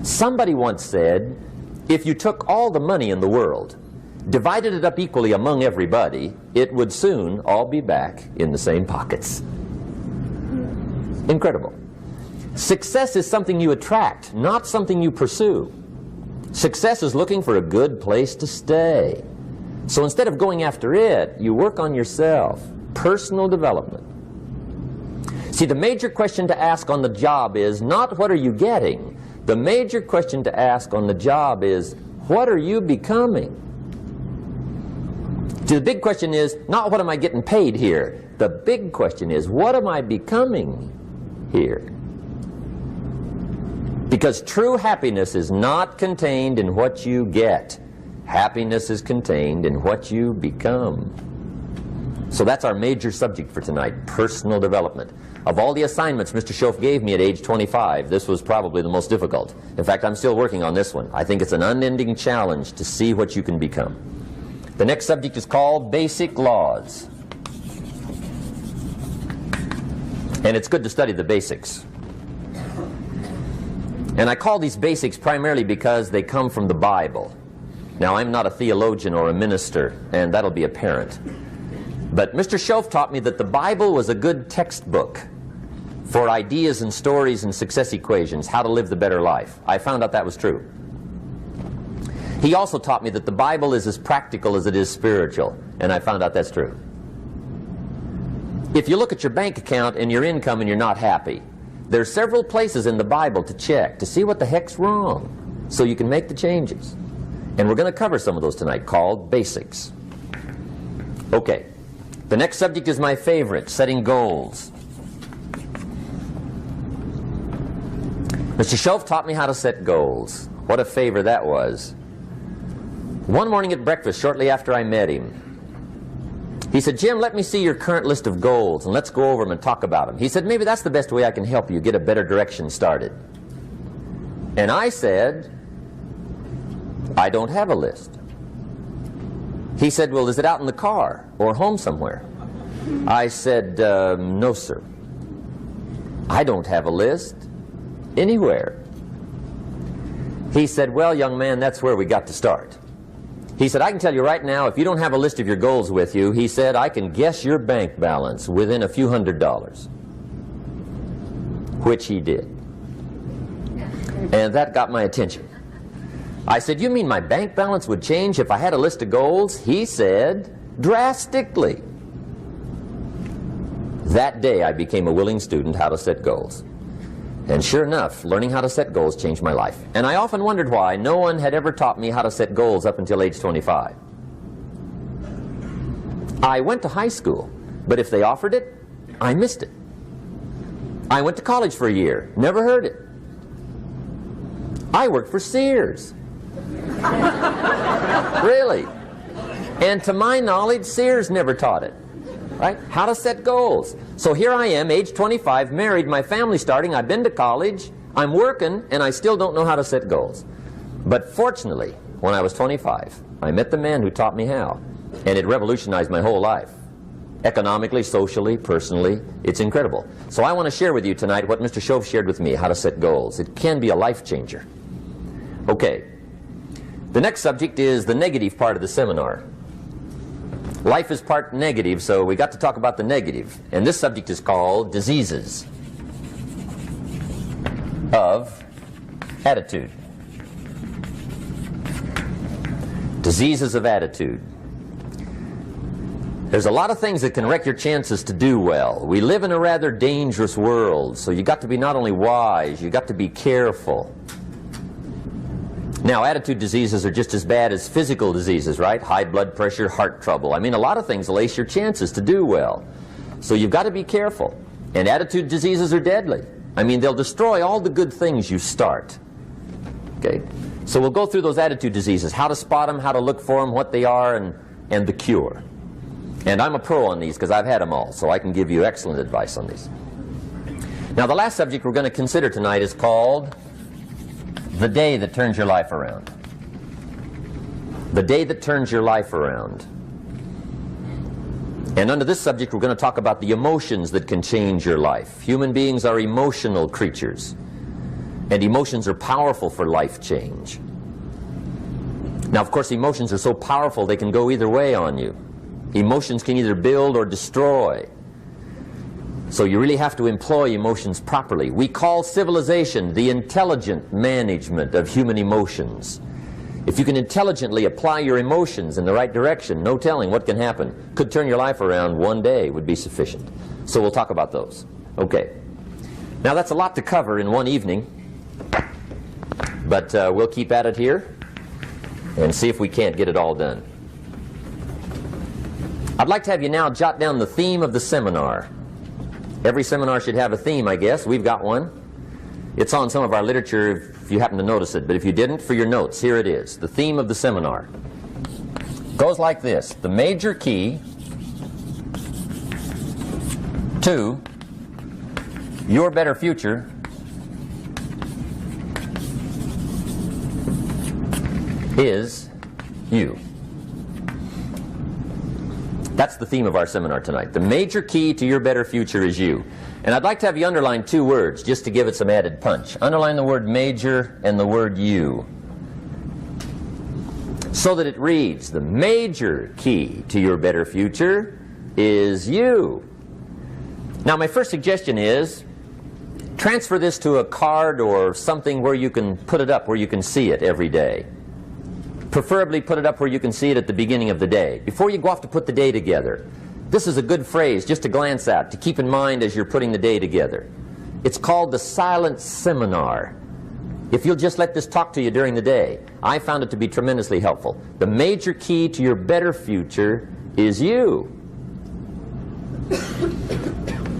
Somebody once said, if you took all the money in the world, divided it up equally among everybody, it would soon all be back in the same pockets. Incredible. Success is something you attract, not something you pursue. Success is looking for a good place to stay. So instead of going after it, you work on yourself. Personal development. See, the major question to ask on the job is not what are you getting. The major question to ask on the job is what are you becoming? See, the big question is not what am I getting paid here. The big question is what am I becoming here? Because true happiness is not contained in what you get. Happiness is contained in what you become. So that's our major subject for tonight, personal development. Of all the assignments Mr. Schoaf gave me at age 25, this was probably the most difficult. In fact, I'm still working on this one. I think it's an unending challenge to see what you can become. The next subject is called Basic Laws. And it's good to study the basics. And I call these basics primarily because they come from the Bible. Now, I'm not a theologian or a minister, and that'll be apparent. But Mr. Schoaf taught me that the Bible was a good textbook for ideas and stories and success equations, how to live the better life. I found out that was true. He also taught me that the Bible is as practical as it is spiritual, and I found out that's true. If you look at your bank account and your income and you're not happy, there are several places in the Bible to check to see what the heck's wrong so you can make the changes. And we're going to cover some of those tonight, called basics. Okay, the next subject is my favorite, setting goals. Mr. Schoaf taught me how to set goals. What a favor that was. One morning at breakfast, shortly after I met him, he said, Jim, let me see your current list of goals and let's go over them and talk about them. He said, maybe that's the best way I can help you get a better direction started. And I said, I don't have a list. He said, well, is it out in the car or home somewhere? I said, no, sir. I don't have a list anywhere. He said, well, young man, that's where we got to start. He said, I can tell you right now, if you don't have a list of your goals with you, he said, I can guess your bank balance within a few $100s. Which he did. And that got my attention. I said, you mean my bank balance would change if I had a list of goals? He said, drastically. That day I became a willing student how to set goals. And sure enough, learning how to set goals changed my life. And I often wondered why no one had ever taught me how to set goals up until age 25. I went to high school, but if they offered it, I missed it. I went to college for a year, never heard it. I worked for Sears. Really. And to my knowledge, Sears never taught it. Right? How to set goals. So here I am, age 25, married, my family's starting, I've been to college, I'm working, and I still don't know how to set goals. But fortunately, when I was 25, I met the man who taught me how, and it revolutionized my whole life. Economically, socially, personally, it's incredible. So I want to share with you tonight what Mr. Schoaf shared with me, how to set goals. It can be a life changer. Okay, the next subject is the negative part of the seminar. Life is part negative, so we got to talk about the negative. And this subject is called diseases of attitude. Diseases of attitude. There's a lot of things that can wreck your chances to do well. We live in a rather dangerous world, so you got to be not only wise, you got to be careful. Now, attitude diseases are just as bad as physical diseases, right? High blood pressure, heart trouble. I mean, a lot of things lace your chances to do well. So you've got to be careful. And attitude diseases are deadly. I mean, they'll destroy all the good things you start. Okay? So we'll go through those attitude diseases, how to spot them, how to look for them, what they are, and the cure. And I'm a pro on these because I've had them all, so I can give you excellent advice on these. Now, the last subject we're going to consider tonight is called the day that turns your life around. The day that turns your life around. And under this subject, we're going to talk about the emotions that can change your life. Human beings are emotional creatures. And emotions are powerful for life change. Now, of course, emotions are so powerful they can go either way on you. Emotions can either build or destroy. So you really have to employ emotions properly. We call civilization the intelligent management of human emotions. If you can intelligently apply your emotions in the right direction, no telling what can happen. Could turn your life around one day would be sufficient. So we'll talk about those. Okay. Now that's a lot to cover in one evening, but we'll keep at it here and see if we can't get it all done. I'd like to have you now jot down the theme of the seminar. Every seminar should have a theme, I guess. We've got one. It's on some of our literature if you happen to notice it, but if you didn't, for your notes, here it is. The theme of the seminar goes like this: the major key to your better future is you. That's the theme of our seminar tonight. The major key to your better future is you. And I'd like to have you underline two words just to give it some added punch. Underline the word major and the word you, so that it reads, the major key to your better future is you. Now my first suggestion is transfer this to a card or something where you can put it up, where you can see it every day. Preferably put it up where you can see it at the beginning of the day, before you go off to put the day together. This is a good phrase just to glance at, to keep in mind as you're putting the day together. It's called the silent seminar. If you'll just let this talk to you during the day, I found it to be tremendously helpful. The major key to your better future is you.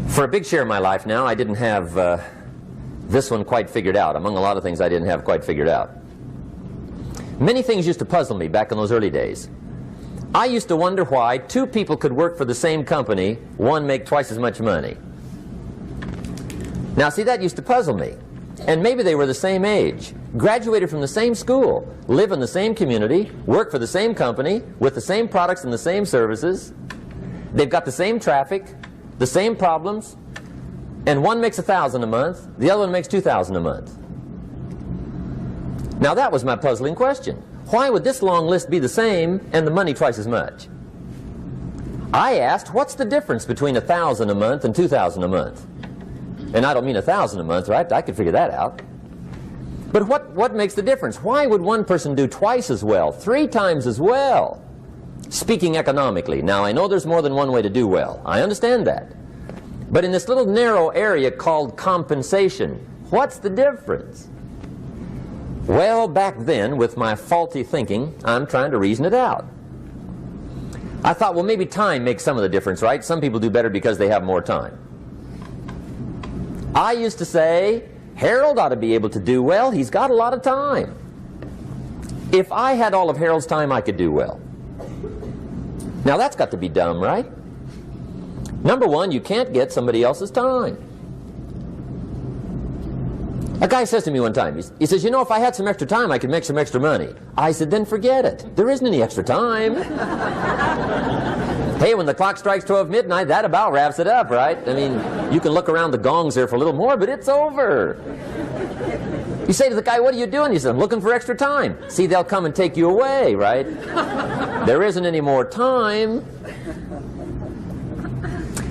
For a big share of my life now, I didn't have this one quite figured out. Among a lot of things I didn't have quite figured out. Many things used to puzzle me back in those early days. I used to wonder why two people could work for the same company, one make twice as much money. Now see, that used to puzzle me. And maybe they were the same age, graduated from the same school, live in the same community, work for the same company, with the same products and the same services. They've got the same traffic, the same problems, and one makes $1,000 a month, the other one makes $2,000 a month. Now that was my puzzling question. Why would this long list be the same and the money twice as much? I asked, what's the difference between $1,000 a month and $2,000 a month? And I don't mean $1,000 a month, right? I could figure that out. But what makes the difference? Why would one person do twice as well, 3 times as well? Speaking economically. Now I know there's more than one way to do well. I understand that. But in this little narrow area called compensation, what's the difference? Well, back then, with my faulty thinking, I'm trying to reason it out. I thought, well, maybe time makes some of the difference, right? Some people do better because they have more time. I used to say, Harold ought to be able to do well. He's got a lot of time. If I had all of Harold's time, I could do well. Now, that's got to be dumb, right? Number one, you can't get somebody else's time. A guy says to me one time, he says, you know, if I had some extra time, I could make some extra money. I said, then forget it. There isn't any extra time. Hey, when the clock strikes 12 midnight, that about wraps it up, right? I mean, you can look around the gongs there for a little more, but it's over. You say to the guy, what are you doing? He says, I'm looking for extra time. See, they'll come and take you away, right? There isn't any more time.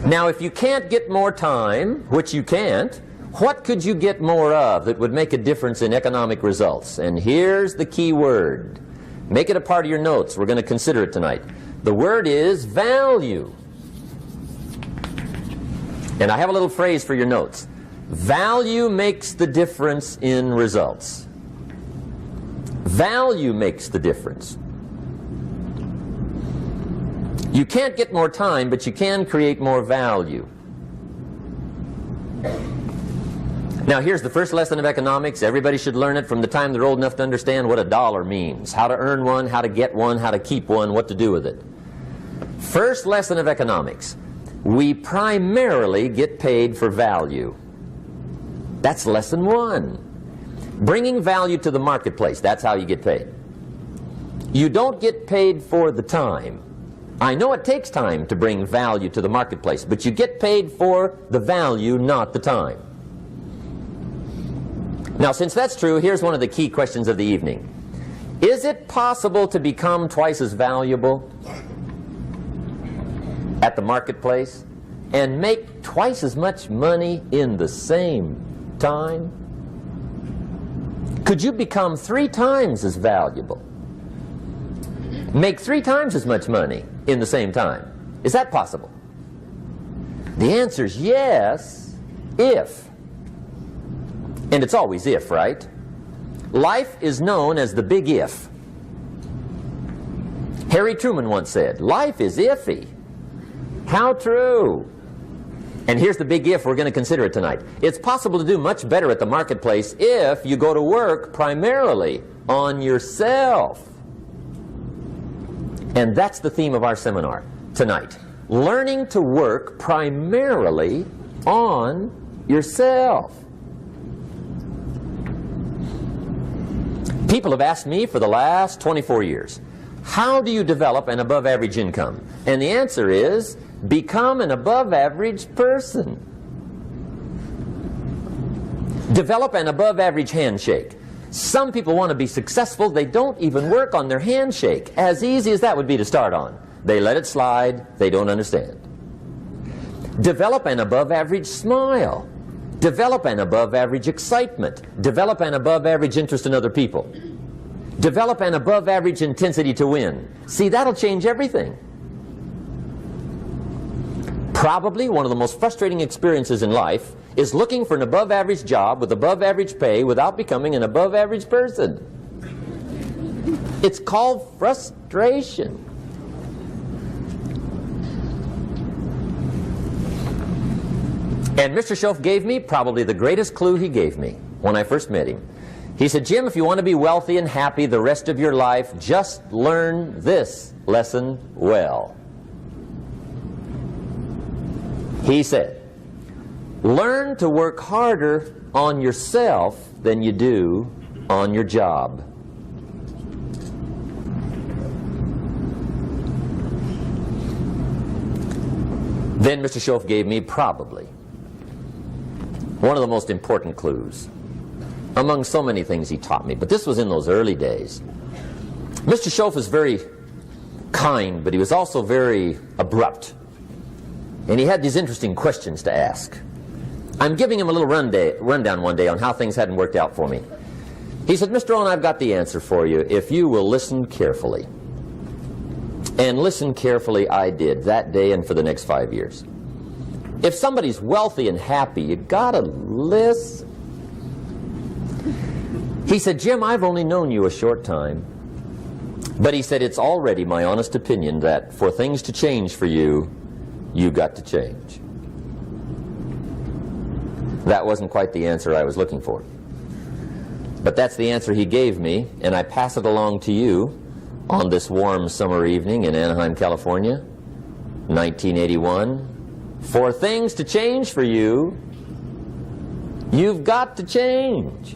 Now, if you can't get more time, which you can't, what could you get more of that would make a difference in economic results? And here's the key word. Make it a part of your notes. We're going to consider it tonight. The word is value. And I have a little phrase for your notes. Value makes the difference in results. Value makes the difference. You can't get more time, but you can create more value. Now here's the first lesson of economics. Everybody should learn it from the time they're old enough to understand what a dollar means, how to earn one, how to get one, how to keep one, what to do with it. First lesson of economics. We primarily get paid for value. That's lesson 1. Bringing value to the marketplace, that's how you get paid. You don't get paid for the time. I know it takes time to bring value to the marketplace, but you get paid for the value, not the time. Now, since that's true, here's one of the key questions of the evening. Is it possible to become twice as valuable at the marketplace and make twice as much money in the same time? Could you become 3 times as valuable? Make 3 times as much money in the same time? Is that possible? The answer is yes, if. And it's always if, right? Life is known as the big if. Harry Truman once said, life is iffy. How true. And here's the big if we're going to consider it tonight. It's possible to do much better at the marketplace if you go to work primarily on yourself. And that's the theme of our seminar tonight. Learning to work primarily on yourself. People have asked me for the last 24 years, how do you develop an above average income? And the answer is, become an above average person. Develop an above average handshake. Some people want to be successful, they don't even work on their handshake. As easy as that would be to start on. They let it slide, they don't understand. Develop an above average smile. Develop an above average excitement. Develop an above average interest in other people. Develop an above average intensity to win. See, that'll change everything. Probably one of the most frustrating experiences in life is looking for an above average job with above average pay without becoming an above average person. It's called frustration. And Mr. Schoaf gave me probably the greatest clue he gave me when I first met him. He said, Jim, if you want to be wealthy and happy the rest of your life, just learn this lesson well. He said, learn to work harder on yourself than you do on your job. Then Mr. Schoaf gave me probably one of the most important clues among so many things he taught me, but this was in those early days. Mr. Schoaf was very kind, but he was also very abrupt. And he had these interesting questions to ask. I'm giving him a little rundown one day on how things hadn't worked out for me. He said, Mr. Rohn, I've got the answer for you if you will listen carefully. And listen carefully I did that day and for the next 5 years. If somebody's wealthy and happy, you gotta listen. He said, Jim, I've only known you a short time. But he said, it's already my honest opinion that for things to change for you, you got to change. That wasn't quite the answer I was looking for. But that's the answer he gave me, and I pass it along to you on this warm summer evening in Anaheim, California, 1981. For things to change for you, you've got to change.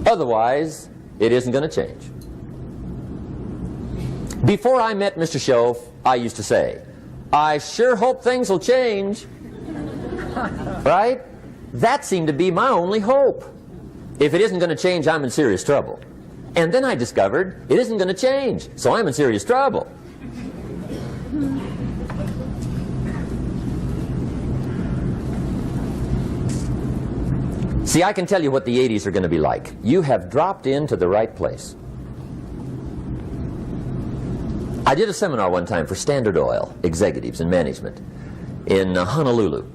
Otherwise, it isn't going to change. Before I met Mr. Schoaf, I used to say, I sure hope things will change. Right? That seemed to be my only hope. If it isn't going to change, I'm in serious trouble. And then I discovered it isn't going to change, so I'm in serious trouble. See, I can tell you what the 80s are going to be like. You have dropped into the right place. I did a seminar one time for Standard Oil executives and management in Honolulu.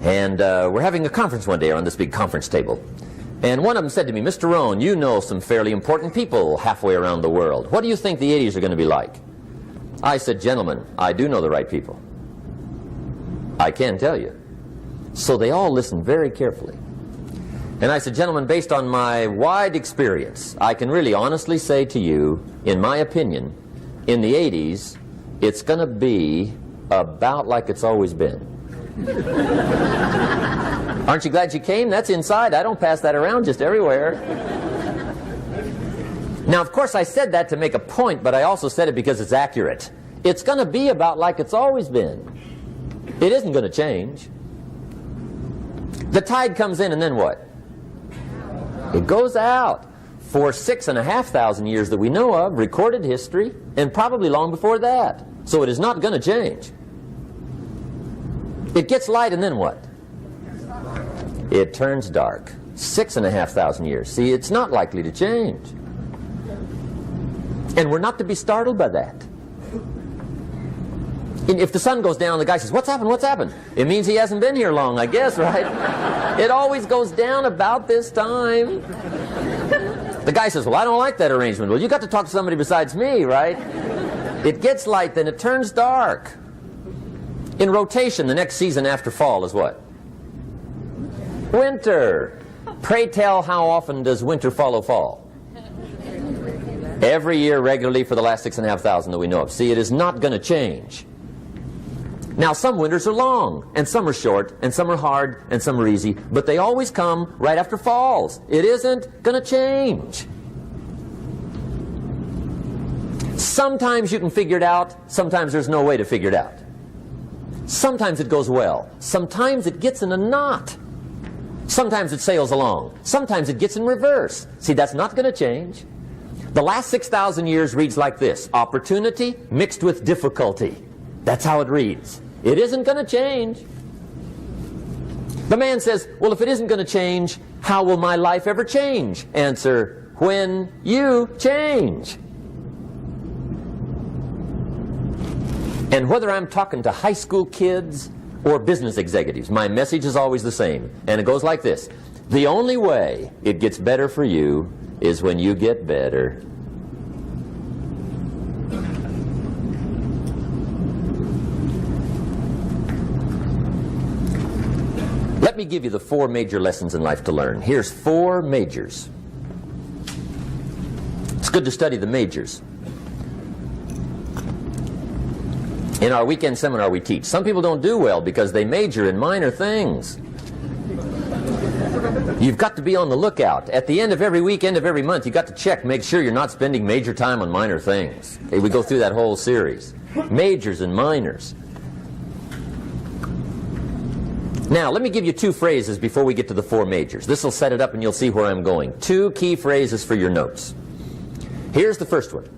And we're having a conference one day on this big conference table. And one of them said to me, Mr. Rohn, you know some fairly important people halfway around the world. What do you think the 80s are going to be like? I said, gentlemen, I do know the right people. I can tell you. So they all listened very carefully. And I said, gentlemen, based on my wide experience, I can really honestly say to you, in my opinion, in the 80s, it's going to be about like it's always been. Aren't you glad you came? That's inside. I don't pass that around just everywhere. Now, of course, I said that to make a point, but I also said it because it's accurate. It's going to be about like it's always been. It isn't going to change. The tide comes in, and then what? It goes out. For 6,500 years that we know of, recorded history, and probably long before that. So it is not going to change. It gets light, and then what? It turns dark. 6,500 years. See, it's not likely to change. And we're not to be startled by that. If the sun goes down, the guy says, "What's happened? What's happened?" It means he hasn't been here long, I guess, right? It always goes down about this time. The guy says, "Well, I don't like that arrangement." Well, you got to talk to somebody besides me, right? It gets light, then it turns dark. In rotation, the next season after fall is what? Winter. Pray tell, how often does winter follow fall? Every year regularly for the last 6,500 that we know of. See, it is not going to change. Now, some winters are long, and some are short, and some are hard, and some are easy, but they always come right after falls. It isn't going to change. Sometimes you can figure it out, sometimes there's no way to figure it out. Sometimes it goes well, sometimes it gets in a knot. Sometimes it sails along, sometimes it gets in reverse. See, that's not going to change. The last 6,000 years reads like this: opportunity mixed with difficulty. That's how it reads. It isn't going to change. The man says, "Well, if it isn't going to change, how will my life ever change?" Answer, when you change. And whether I'm talking to high school kids or business executives, my message is always the same. And it goes like this: the only way it gets better for you is when you get better. Let me give you the 4 major lessons in life to learn. Here's 4 majors. It's good to study the majors. In our weekend seminar we teach. Some people don't do well because they major in minor things. You've got to be on the lookout. At the end of every week, end of every month, you've got to check, make sure you're not spending major time on minor things. Okay, we go through that whole series. Majors and minors. Now, let me give you 2 phrases before we get to the 4 majors. This will set it up and you'll see where I'm going. 2 key phrases for your notes. Here's the first one.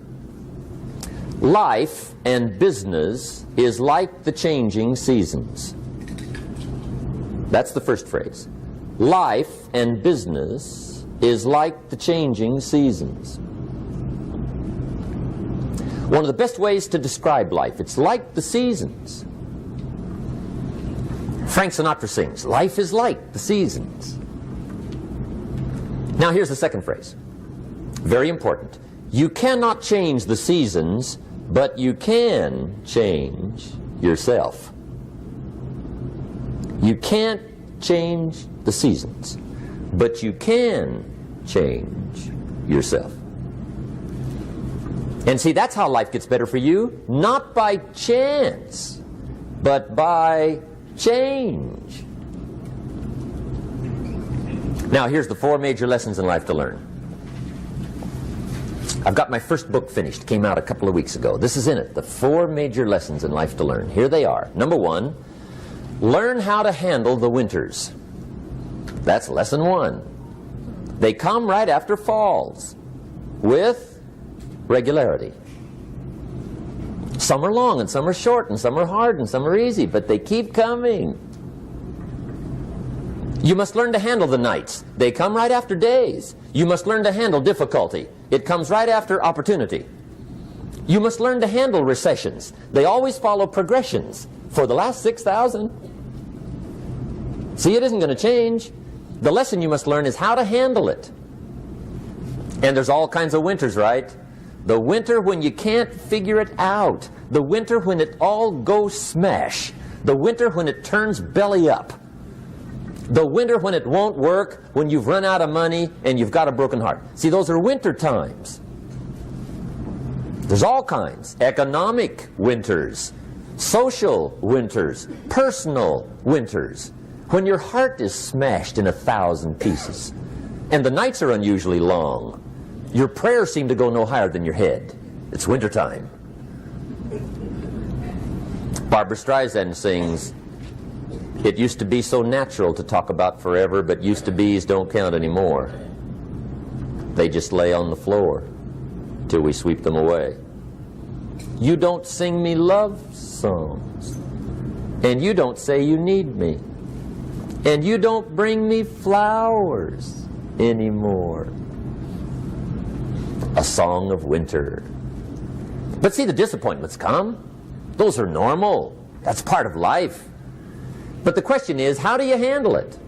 Life and business is like the changing seasons. That's the first phrase. Life and business is like the changing seasons. One of the best ways to describe life, it's like the seasons. Frank Sinatra sings, "Life is like the seasons." Now here's the second phrase. Very important. You cannot change the seasons, but you can change yourself. You can't change the seasons, but you can change yourself. And see, that's how life gets better for you, not by chance, but by change. Now, here's the 4 major lessons in life to learn. I've got my first book finished. Came out a couple of weeks ago. This is in it. The 4 major lessons in life to learn. Here they are. Number 1, learn how to handle the winters. That's lesson 1. They come right after falls with regularity. Some are long and some are short and some are hard and some are easy, but they keep coming. You must learn to handle the nights. They come right after days. You must learn to handle difficulty. It comes right after opportunity. You must learn to handle recessions. They always follow progressions. For the last 6,000. See, it isn't going to change. The lesson you must learn is how to handle it. And there's all kinds of winters, right? The winter when you can't figure it out. The winter when it all goes smash. The winter when it turns belly up. The winter when it won't work, when you've run out of money and you've got a broken heart. See, those are winter times. There's all kinds. Economic winters, social winters, personal winters. When your heart is smashed in 1,000 pieces and the nights are unusually long, your prayers seem to go no higher than your head. It's wintertime. Barbra Streisand sings, It used to be so natural to talk about forever, but used to be's don't count anymore. They just lay on the floor till we sweep them away. You don't sing me love songs, and you don't say you need me, and you don't bring me flowers anymore. A song of winter. But see, the disappointments come. Those are normal. That's part of life. But the question is, how do you handle it?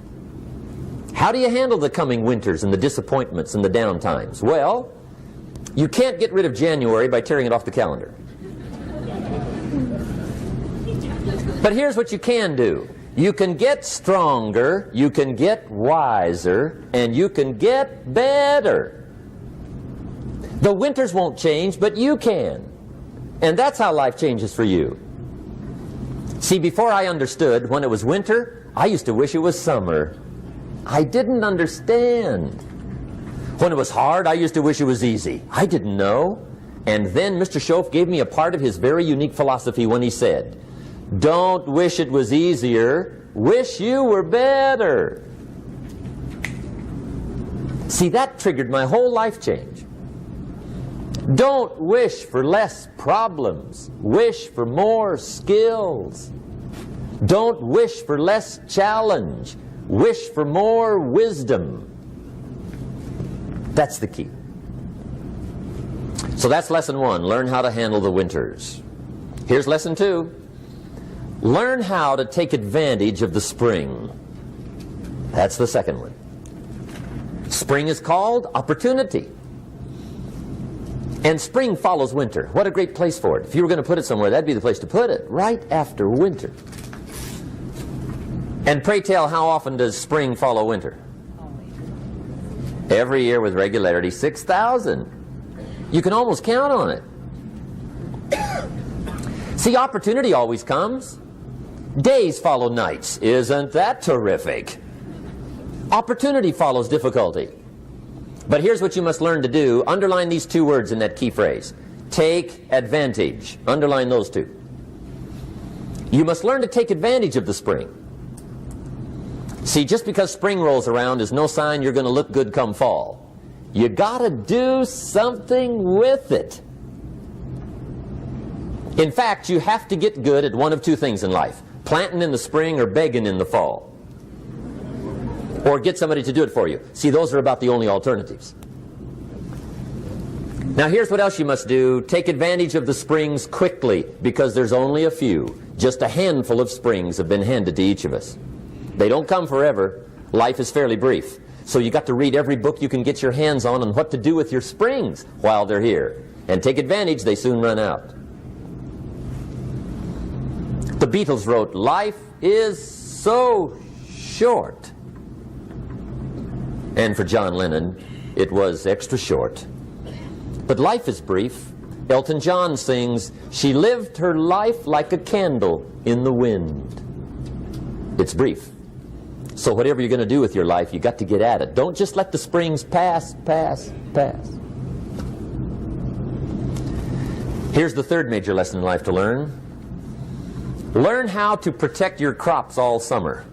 How do you handle the coming winters and the disappointments and the down times? Well, you can't get rid of January by tearing it off the calendar. But here's what you can do. You can get stronger, you can get wiser, and you can get better. The winters won't change, but you can. And that's how life changes for you. See, before I understood, when it was winter, I used to wish it was summer. I didn't understand. When it was hard, I used to wish it was easy. I didn't know. And then Mr. Schoaf gave me a part of his very unique philosophy when he said, "Don't wish it was easier, wish you were better." See, that triggered my whole life change. Don't wish for less problems, wish for more skills. Don't wish for less challenge, wish for more wisdom. That's the key. So that's lesson 1, learn how to handle the winters. Here's lesson 2, learn how to take advantage of the spring. That's the second one. Spring is called opportunity. And spring follows winter. What a great place for it. If you were going to put it somewhere, that'd be the place to put it, right after winter. And pray tell, how often does spring follow winter? Every year with regularity, 6,000. You can almost count on it. See, opportunity always comes. Days follow nights. Isn't that terrific? Opportunity follows difficulty. But here's what you must learn to do. Underline these 2 words in that key phrase. Take advantage. Underline those 2. You must learn to take advantage of the spring. See, just because spring rolls around is no sign you're going to look good come fall. You got to do something with it. In fact, you have to get good at one of 2 things in life. Planting in the spring or begging in the fall. Or get somebody to do it for you. See, those are about the only alternatives. Now here's what else you must do. Take advantage of the springs quickly, because there's only a few. Just a handful of springs have been handed to each of us. They don't come forever. Life is fairly brief. So you got to read every book you can get your hands on what to do with your springs while they're here. And take advantage, they soon run out. The Beatles wrote, "Life is so short." And for John Lennon, it was extra short. But life is brief. Elton John sings, "She lived her life like a candle in the wind." It's brief. So whatever you're going to do with your life, you got to get at it. Don't just let the springs pass. Here's the third major lesson in life to learn. Learn how to protect your crops all summer.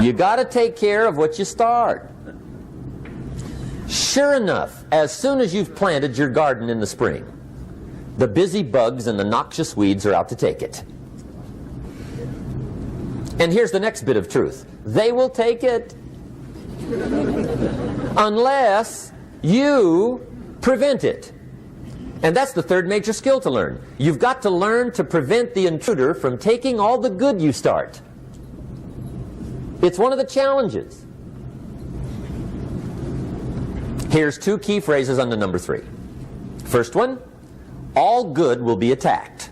You got to take care of what you start. Sure enough, as soon as you've planted your garden in the spring, the busy bugs and the noxious weeds are out to take it. And here's the next bit of truth. They will take it unless you prevent it. And that's the third major skill to learn. You've got to learn to prevent the intruder from taking all the good you start. It's one of the challenges. Here's 2 key phrases under number 3. First one, all good will be attacked.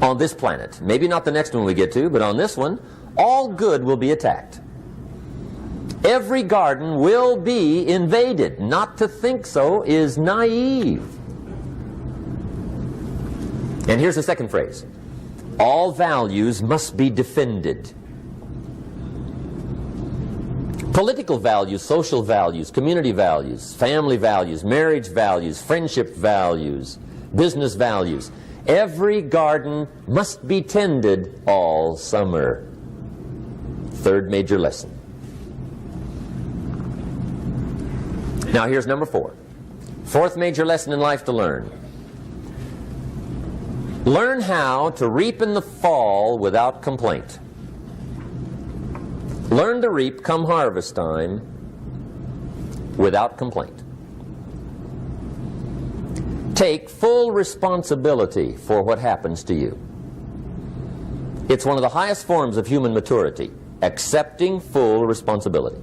On this planet. Maybe not the next one we get to, but on this one, all good will be attacked. Every garden will be invaded. Not to think so is naive. And here's the second phrase. All values must be defended. Political values, social values, community values, family values, marriage values, friendship values, business values. Every garden must be tended all summer. Third major lesson. Now here's number 4. Fourth major lesson in life to learn. Learn how to reap in the fall without complaint. Learn to reap come harvest time without complaint. Take full responsibility for what happens to you. It's one of the highest forms of human maturity, accepting full responsibility.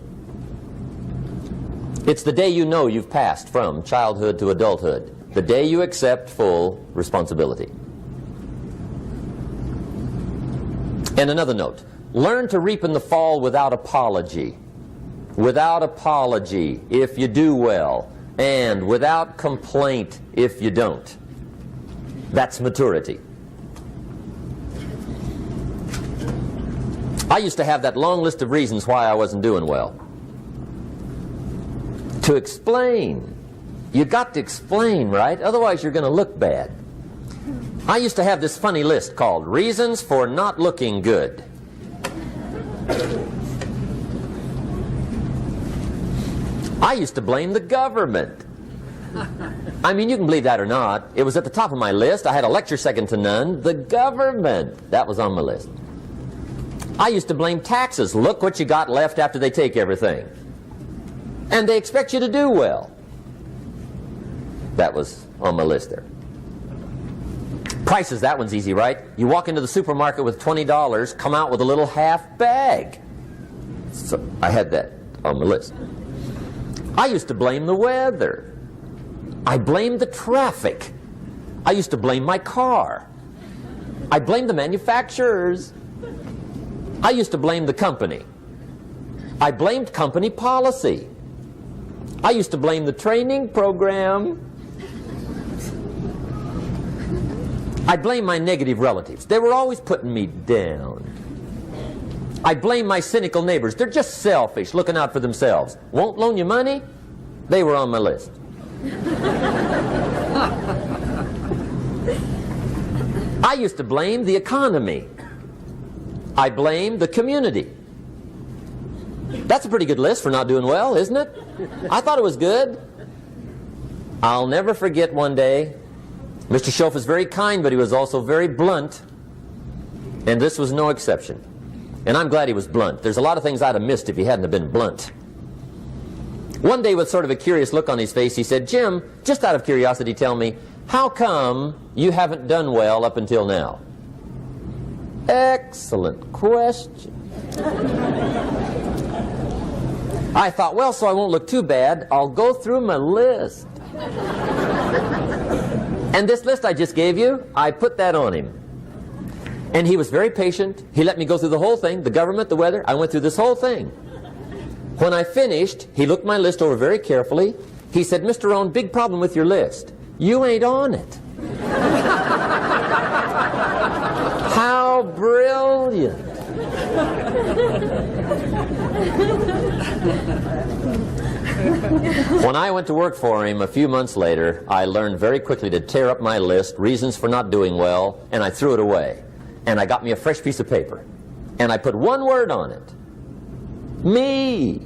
It's the day you know you've passed from childhood to adulthood, the day you accept full responsibility. And another note, learn to reap in the fall without apology. Without apology if you do well, and without complaint if you don't. That's maturity. I used to have that long list of reasons why I wasn't doing well. To explain. You got to explain, right? Otherwise you're going to look bad. I used to have this funny list called Reasons for Not Looking Good. I used to blame the government. I mean, you can believe that or not. It was at the top of my list. I had a lecture second to none. The government. That was on my list. I used to blame taxes. Look what you got left after they take everything. And they expect you to do well. That was on my list there. Prices, that one's easy, right? You walk into the supermarket with $20, come out with a little half bag. So I had that on my list. I used to blame the weather. I blamed the traffic. I used to blame my car. I blamed the manufacturers. I used to blame the company. I blamed company policy. I used to blame the training program. I blame my negative relatives. They were always putting me down. I blame my cynical neighbors. They're just selfish, looking out for themselves. Won't loan you money? They were on my list. I used to blame the economy. I blamed the community. That's a pretty good list for not doing well, isn't it? I thought it was good. I'll never forget one day, Mr. Schoaf was very kind, but he was also very blunt. And this was no exception. And I'm glad he was blunt. There's a lot of things I'd have missed if he hadn't have been blunt. One day, with sort of a curious look on his face, he said, "Jim, just out of curiosity, tell me, how come you haven't done well up until now?" Excellent question. I thought, well, so I won't look too bad, I'll go through my list. And this list I just gave you, I put that on him. And he was very patient. He let me go through the whole thing, the government, the weather. I went through this whole thing. When I finished, he looked my list over very carefully. He said, "Mr. Rohn, big problem with your list. You ain't on it." How brilliant. When I went to work for him a few months later, I learned very quickly to tear up my list, reasons for not doing well, and I threw it away. And I got me a fresh piece of paper. And I put one word on it. Me.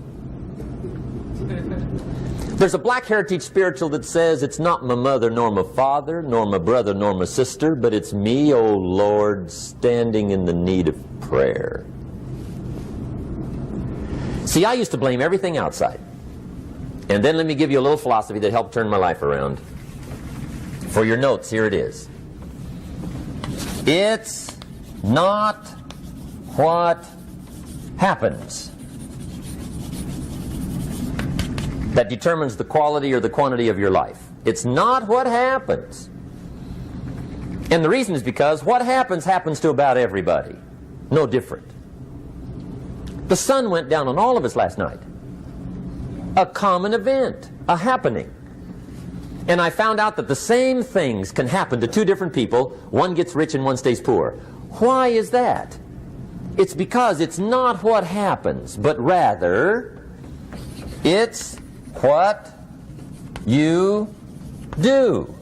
There's a Black Heritage spiritual that says, "It's not my mother nor my father, nor my brother nor my sister, but it's me, O Lord, standing in the need of prayer." See, I used to blame everything outside. And then let me give you a little philosophy that helped turn my life around. For your notes, here it is. It's not what happens that determines the quality or the quantity of your life. It's not what happens. And the reason is because what happens happens to about everybody. No different. The sun went down on all of us last night. A common event, a happening. And I found out that the same things can happen to two different people. One gets rich and one stays poor. Why is that? It's because it's not what happens, but rather it's what you do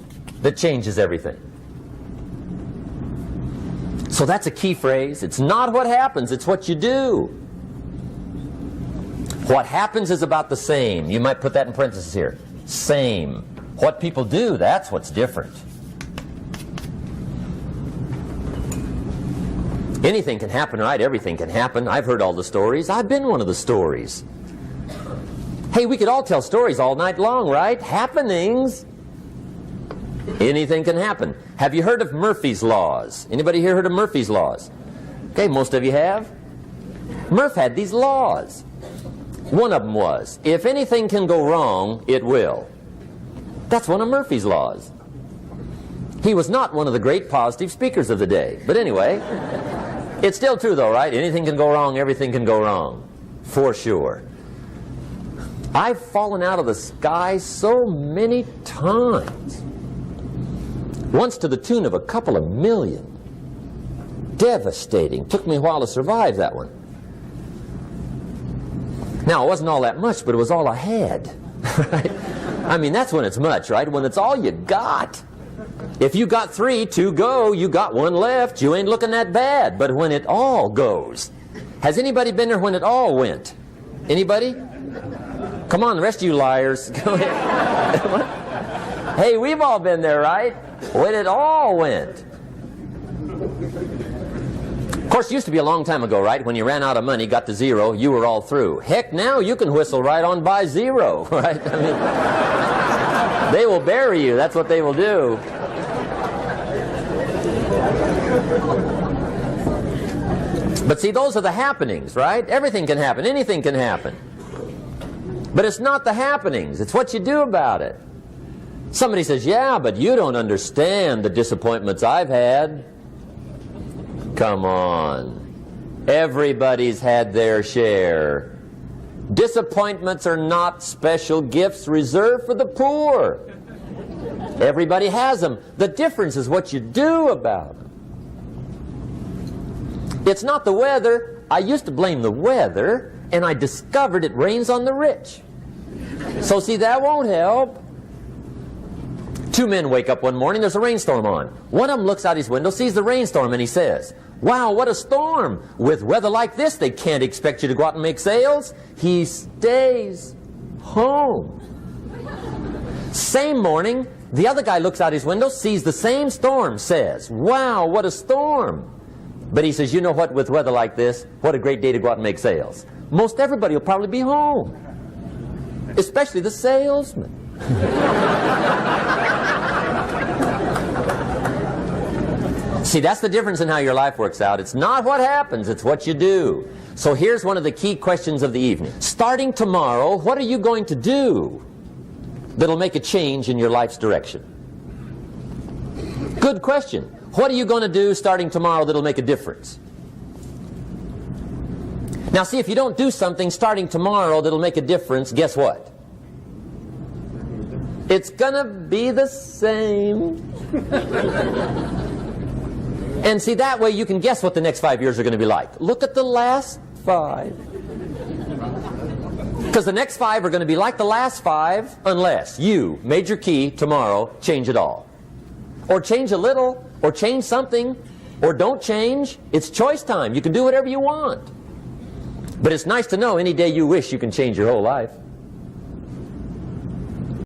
that changes everything. So that's a key phrase. It's not what happens, it's what you do. What happens is about the same. You might put that in parentheses here. Same. What people do, that's what's different. Anything can happen, right? Everything can happen. I've heard all the stories. I've been one of the stories. Hey, we could all tell stories all night long, right? Happenings. Anything can happen. Have you heard of Murphy's Laws? Anybody here heard of Murphy's Laws? Okay, most of you have. Murph had these laws. One of them was, if anything can go wrong, it will. That's one of Murphy's Laws. He was not one of the great positive speakers of the day. But anyway, it's still true though, right? Anything can go wrong, everything can go wrong. For sure. I've fallen out of the sky so many times. Once to the tune of a couple of million. Devastating. Took me a while to survive that one. Now, it wasn't all that much, but it was all I had. Right? I mean, that's when it's much, right? When it's all you got. If you got 3, 2 go, you got 1 left, you ain't looking that bad. But when it all goes. Has anybody been there when it all went? Anybody? Come on, the rest of you liars. Go ahead. Hey, we've all been there, right? When it all went. Of course, it used to be a long time ago, right? When you ran out of money, got to 0, you were all through. Heck, now you can whistle right on by 0, right? I mean, they will bury you. That's what they will do. But see, those are the happenings, right? Everything can happen. Anything can happen. But it's not the happenings. It's what you do about it. Somebody says, yeah, but you don't understand the disappointments I've had. Come on. Everybody's had their share. Disappointments are not special gifts reserved for the poor. Everybody has them. The difference is what you do about them. It's not the weather. I used to blame the weather, and I discovered it rains on the rich. So see, that won't help. 2 men wake up one morning, there's a rainstorm on. One of them looks out his window, sees the rainstorm, and he says, wow, what a storm. With weather like this, they can't expect you to go out and make sales. He stays home. Same morning, the other guy looks out his window, sees the same storm, says, wow, what a storm. But he says, you know what, with weather like this, what a great day to go out and make sales. Most everybody will probably be home. Especially the salesman. See, that's the difference in how your life works out. It's not what happens, it's what you do. So here's one of the key questions of the evening. Starting tomorrow, what are you going to do that'll make a change in your life's direction? Good question. What are you going to do starting tomorrow that'll make a difference? Now see, if you don't do something starting tomorrow that'll make a difference, guess what? It's going to be the same. And see, that way you can guess what the next 5 years are going to be like. Look at the last 5. Because the next 5 are going to be like the last 5 unless you, major key, tomorrow, change it all. Or change a little, or change something, or don't change. It's choice time. You can do whatever you want. But it's nice to know any day you wish you can change your whole life.